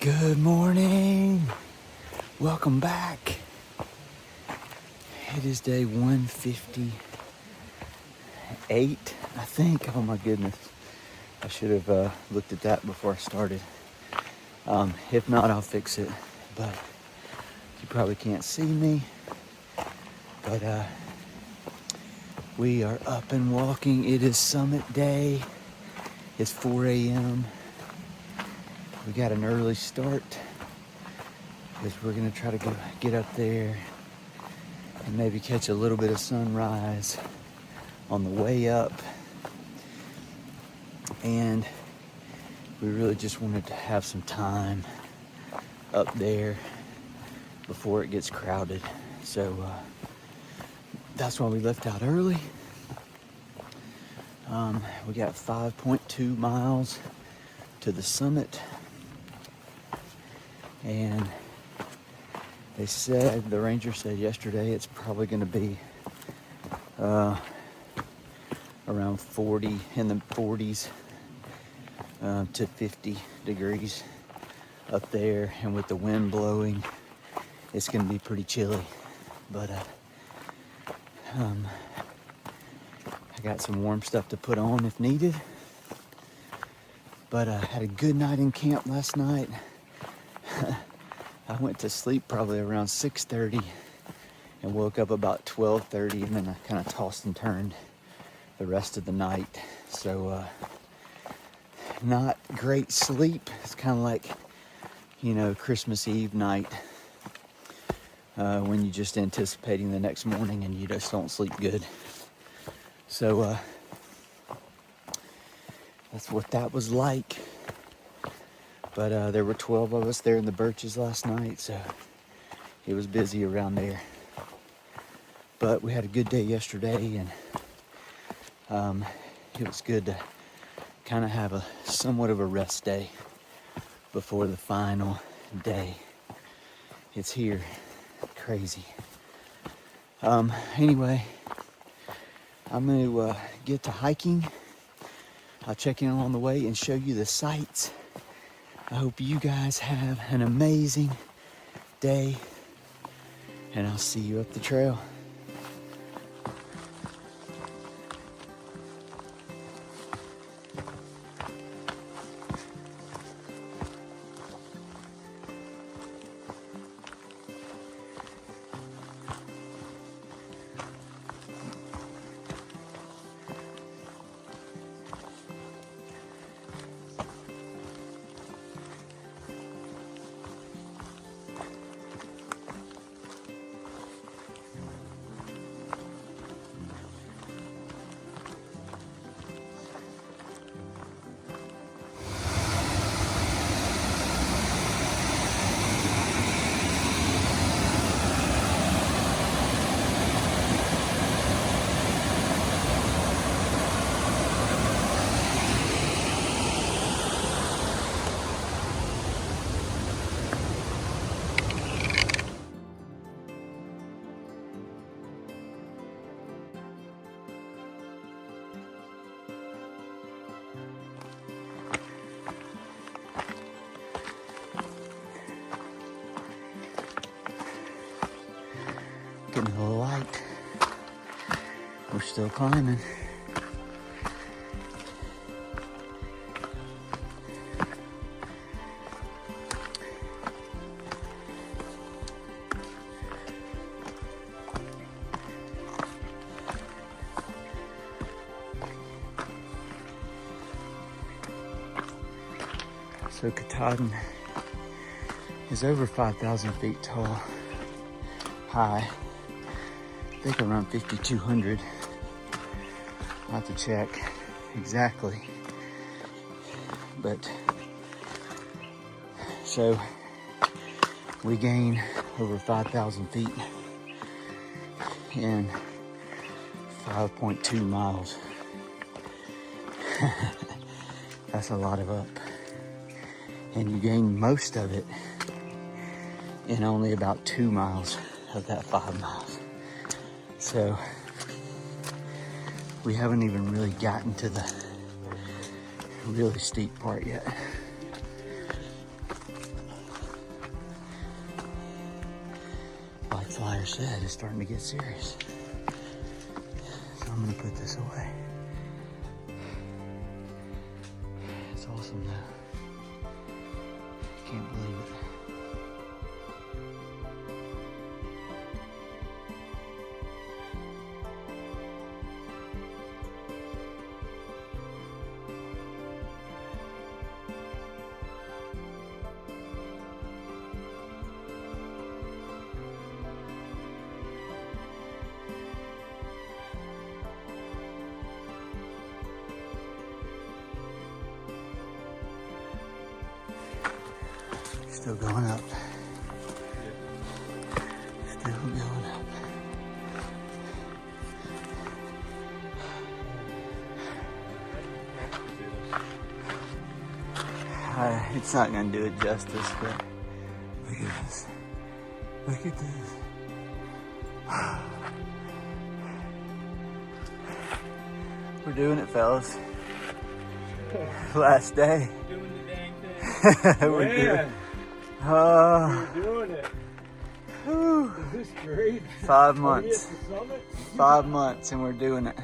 Good morning. Welcome back. It is day 158, I think. Oh my goodness. I should have looked at that before I started. If not, I'll fix it. But you probably can't see me. But we are up and walking. It is summit day. It's 4 a.m. We got an early start because we're gonna try to get up there and maybe catch a little bit of sunrise on the way up. And we really just wanted to have some time up there before it gets crowded. So that's why we left out early. We got 5.2 miles to the summit. And the ranger said yesterday it's probably going to be around 40, in the 40s to 50 degrees up there. And with the wind blowing, it's going to be pretty chilly. But I got some warm stuff to put on if needed. But I had a good night in camp last night. I went to sleep probably around 6:30 and woke up about 12:30, and then I kind of tossed and turned the rest of the night. So not great sleep. It's kind of like, Christmas Eve night when you're just anticipating the next morning and you just don't sleep good. So that's what that was like. But there were 12 of us there in the birches last night, so it was busy around there. But we had a good day yesterday, and it was good to kind of have somewhat of a rest day before the final day. It's here. Crazy. Anyway, I'm going to get to hiking. I'll check in along the way and show you the sights. I hope you guys have an amazing day, and I'll see you up the trail. Getting a little light. We're still climbing. So Katahdin is over 5,000 feet tall, high. I think around 5,200. I'll have to check exactly. But so we gain over 5,000 feet in 5.2 miles. That's a lot of up. And you gain most of it in only about 2 miles of that 5 miles. So we haven't even really gotten to the really steep part yet. like Flyer said, is starting to get serious. So I'm gonna put this away. It's awesome though. Can't believe it. Still going up. Still going up. It's not going to do it justice, but look at this. Look at this. We're doing it, fellas. Last day. Doing the dang thing. We're doing We're doing it. Whew. Is this great? 5 Are we months. at the summit? 5 months and we're doing it.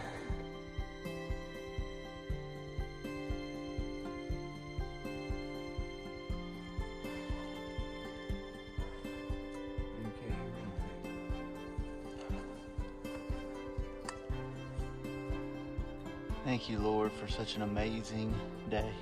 Thank you, Lord, for such an amazing day.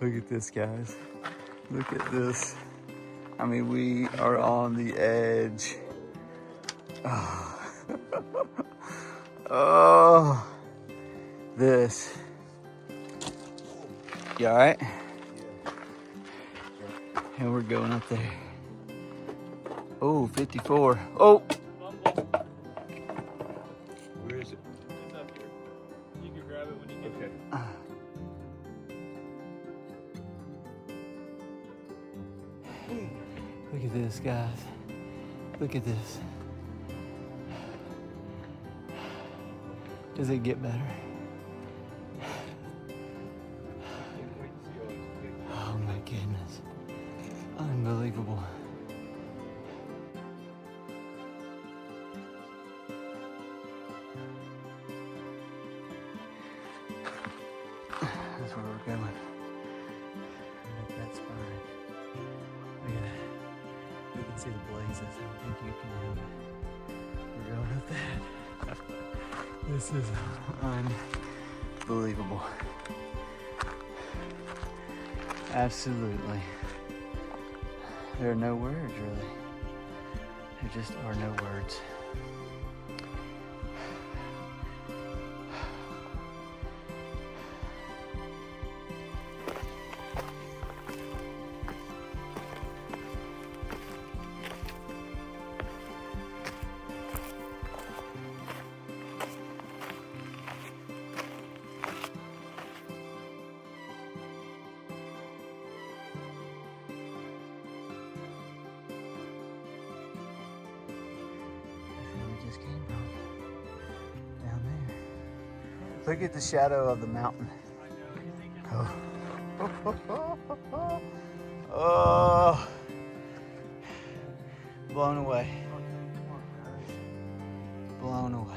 Look at this, guys. Look at this. I mean, we are on the edge. Oh, oh. This. You all right? And we're going up there. Oh, 54. Oh. Where is it? It's up here. You can grab it when you get there. Look at this, guys. Look at this. Does it get better? Oh my goodness. Unbelievable. That's where we're going. Look at that spine. Look at that. You can see the blazes. I don't think you can. We're going up that. This is unbelievable. Absolutely. There are no words, really. There just are no words. Just came from down there. Look at the shadow of the mountain. Oh, oh. Blown away. Blown away.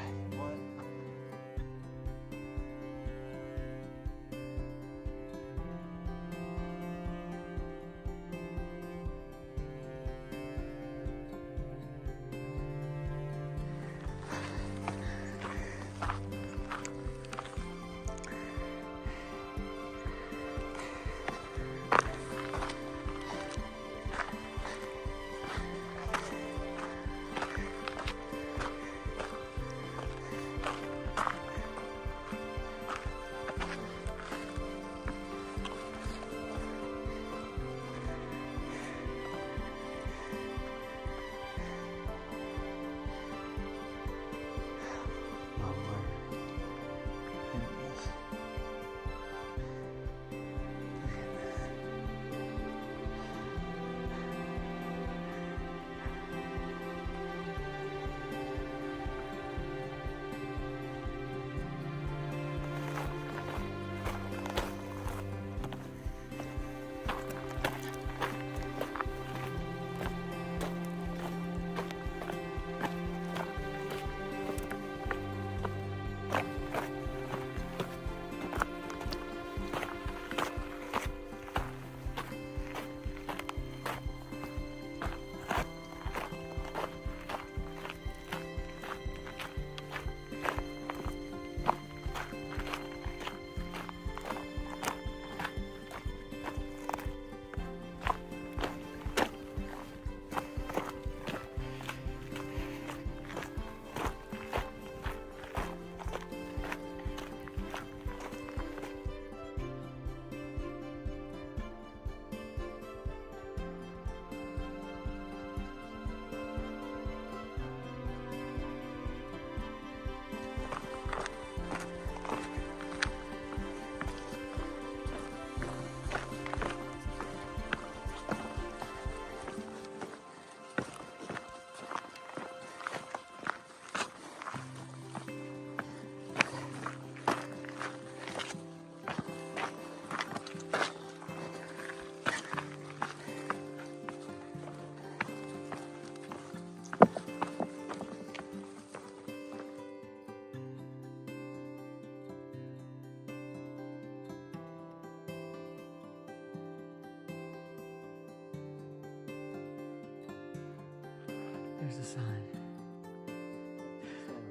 There's the sign.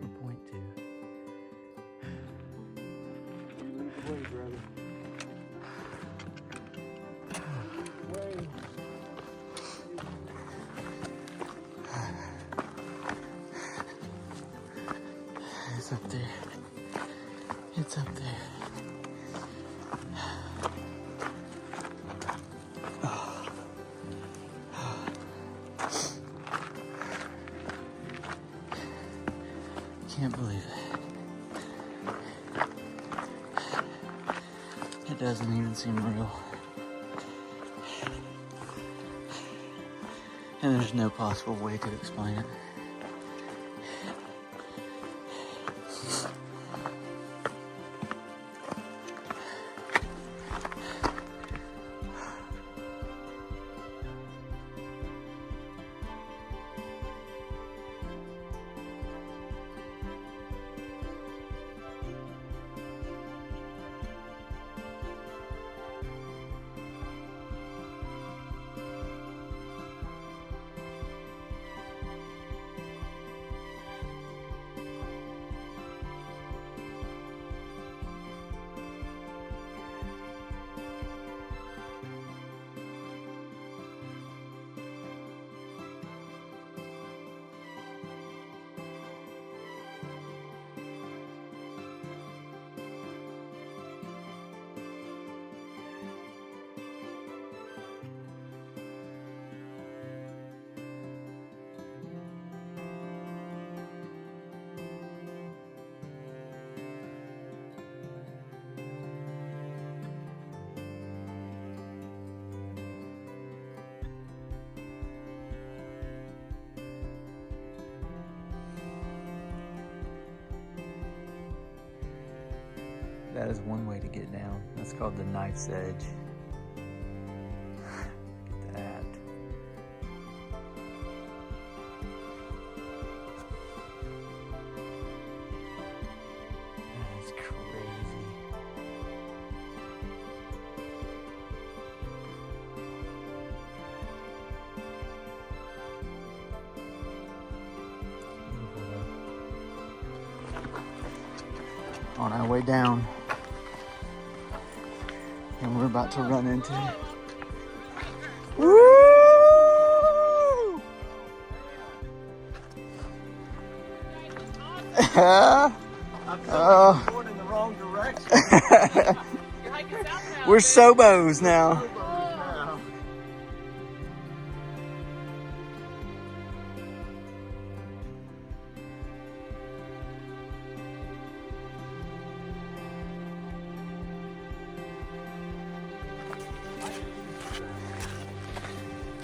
We point to. Way, brother. Way. It's up there. It's up there. Can't believe it. It doesn't even seem real. And there's no possible way to explain it. That is one way to get down. That's called the knife's edge. Look at that. That is crazy. On our way down. And we're about to run into it. Woo! Going in the wrong direction. We're Sobos now.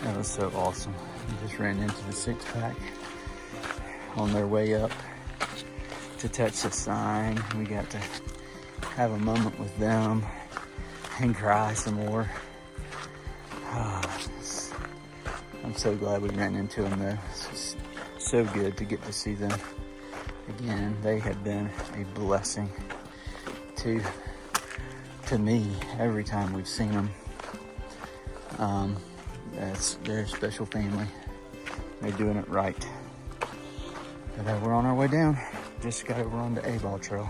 That was so awesome. We just ran into the six-pack on their way up to touch the sign. We got to have a moment with them and cry some more. I'm so glad we ran into them though. It's so good to get to see them again. They have been a blessing to me every time we've seen them. They're a special family. They're doing it right. But we're on our way down. Just got over on the A-Ball Trail.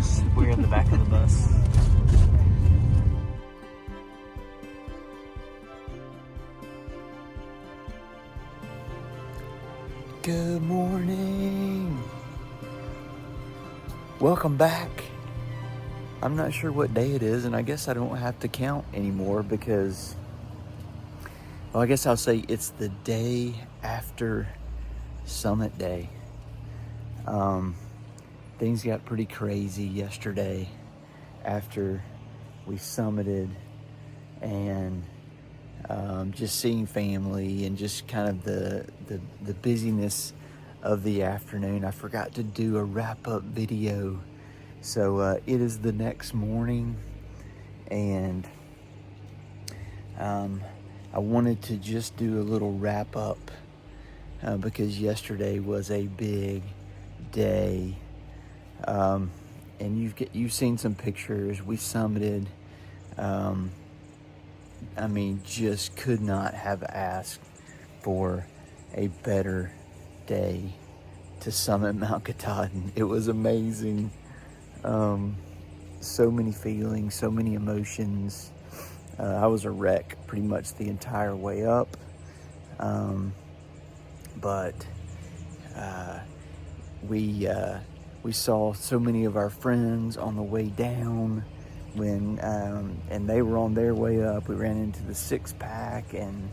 bus. We're in the back of the bus. Good morning. Welcome back. I'm not sure what day it is, and I guess I don't have to count anymore because, well, I guess I'll say it's the day after Summit Day. Things got pretty crazy yesterday after we summited, and just seeing family and just kind of the busyness of the afternoon. I forgot to do a wrap-up video. So it is the next morning, and I wanted to just do a little wrap-up because yesterday was a big day. And you've seen some pictures. We summited. I mean, just could not have asked for a better day to summit Mount Katahdin. It was amazing. So many feelings, so many emotions. I was a wreck pretty much the entire way up. But we saw so many of our friends on the way down when and they were on their way up. We ran into the Six Pack and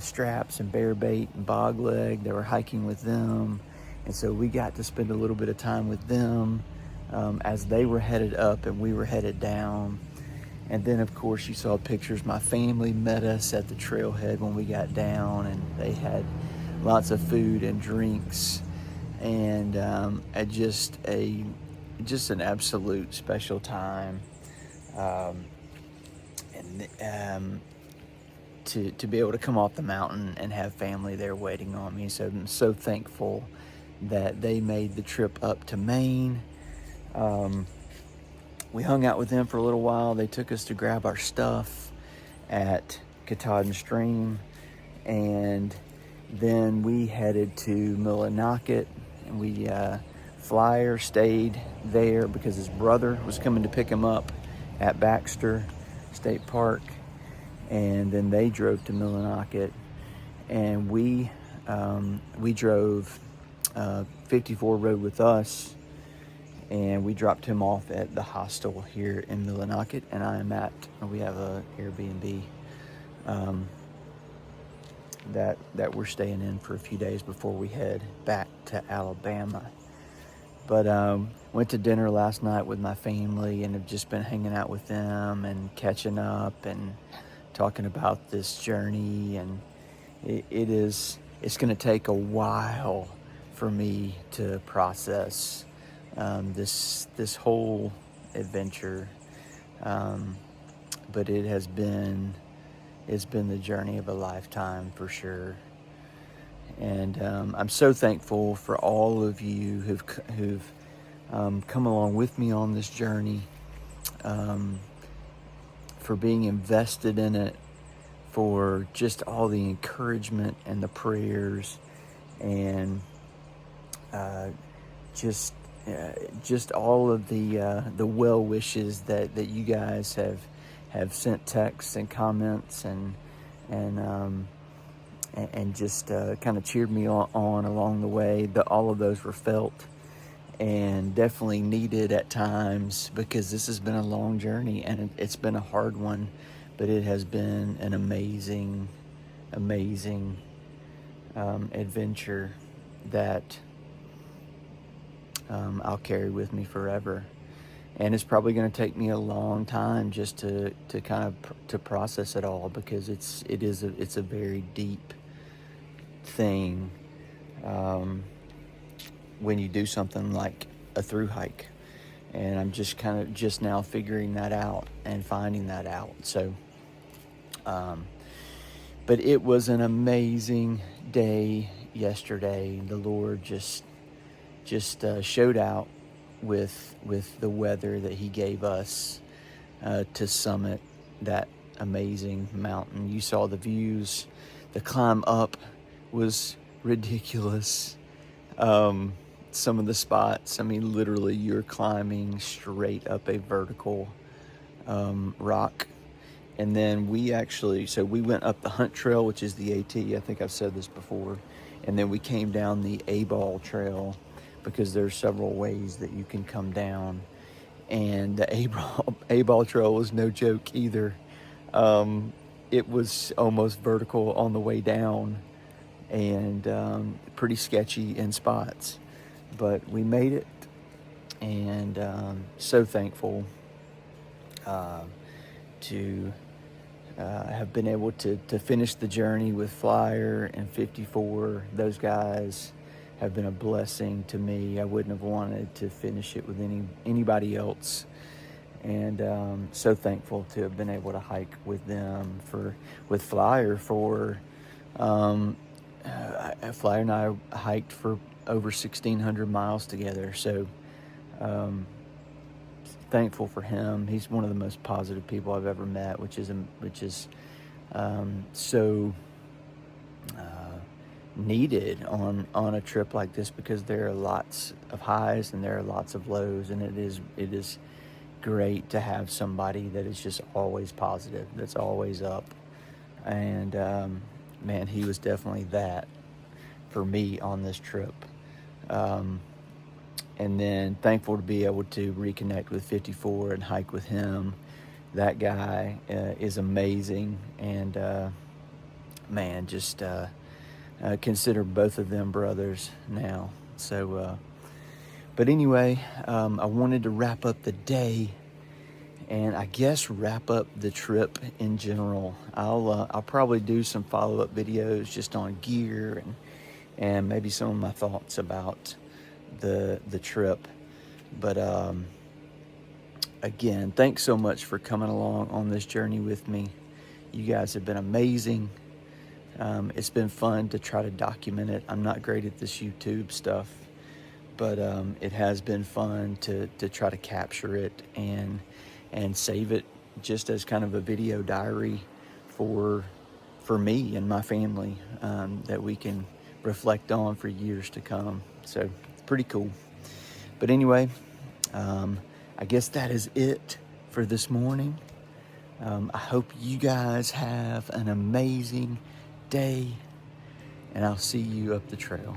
Straps and Bear Bait and Bog Leg. They were hiking with them, and so we got to spend a little bit of time with them as they were headed up and we were headed down. And then, of course, you saw pictures. My family met us at the trailhead when we got down, and they had lots of food and drinks, and just an absolute special time. To be able to come off the mountain and have family there waiting on me. So I'm so thankful that they made the trip up to Maine. We hung out with them for a little while. They took us to grab our stuff at Katahdin Stream, and then we headed to Millinocket, and we Flyer stayed there because his brother was coming to pick him up at Baxter State Park, and then they drove to Millinocket, and we drove 54 rode with us, and we dropped him off at the hostel here in Millinocket, and we have a Airbnb that we're staying in for a few days before we head back to Alabama. But went to dinner last night with my family and have just been hanging out with them and catching up and talking about this journey. And it's going to take a while for me to process this whole adventure, but it's been the journey of a lifetime for sure. And I'm so thankful for all of you who've come along with me on this journey, for being invested in it, for just all the encouragement and the prayers, and just all of the well wishes that you guys have sent texts and comments and just kind of cheered me on along the way. All of those were felt and definitely needed at times, because this has been a long journey and it's been a hard one, but it has been an amazing adventure that I'll carry with me forever. And it's probably going to take me a long time just to kind of to process it all, because it's a very deep thing when you do something like a through hike. And I'm just now figuring that out and finding that out. So, but it was an amazing day yesterday. The Lord just showed out with the weather that He gave us to summit that amazing mountain. You saw the views. The climb up was ridiculous. some of the spots. I mean, literally, you're climbing straight up a vertical rock. And then we went up the Hunt Trail, which is the AT. I think I've said this before. And then we came down the A-Ball Trail because there's several ways that you can come down. And the A-Ball Trail was no joke either. It was almost vertical on the way down and pretty sketchy in spots. But we made it, and so thankful to have been able to finish the journey with Flyer and 54. Those guys have been a blessing to me. I wouldn't have wanted to finish it with anybody else. And so thankful to have been able to hike with them with Flyer for Flyer and I hiked for over 1,600 miles together. So thankful for him. He's one of the most positive people I've ever met, which is so needed on a trip like this, because there are lots of highs and there are lots of lows, and it is great to have somebody that is just always positive, that's always up. And man, he was definitely that for me on this trip. And then thankful to be able to reconnect with 54 and hike with him. That guy is amazing, and man, just consider both of them brothers now. So, but anyway, I wanted to wrap up the day, and I guess wrap up the trip in general. I'll probably do some follow-up videos just on gear and maybe some of my thoughts about the trip. But again, thanks so much for coming along on this journey with me. You guys have been amazing. It's been fun to try to document it. I'm not great at this YouTube stuff, but it has been fun to try to capture it and save it just as kind of a video diary for me and my family, that we can reflect on for years to come. So it's pretty cool. But anyway, I guess that is it for this morning. I hope you guys have an amazing day, and I'll see you up the trail.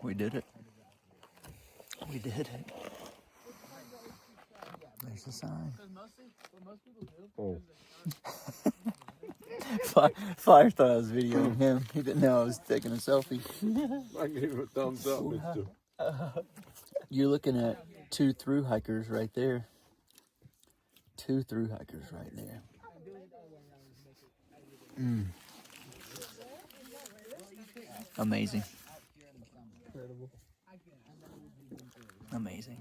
We did it. We did it. There's the sign. Oh. Fire thought I was videoing him. He didn't know I was taking a selfie. I gave him a thumbs up, mister. You're looking at 2 through hikers right there. 2 through hikers right there. Amazing. Incredible. Amazing.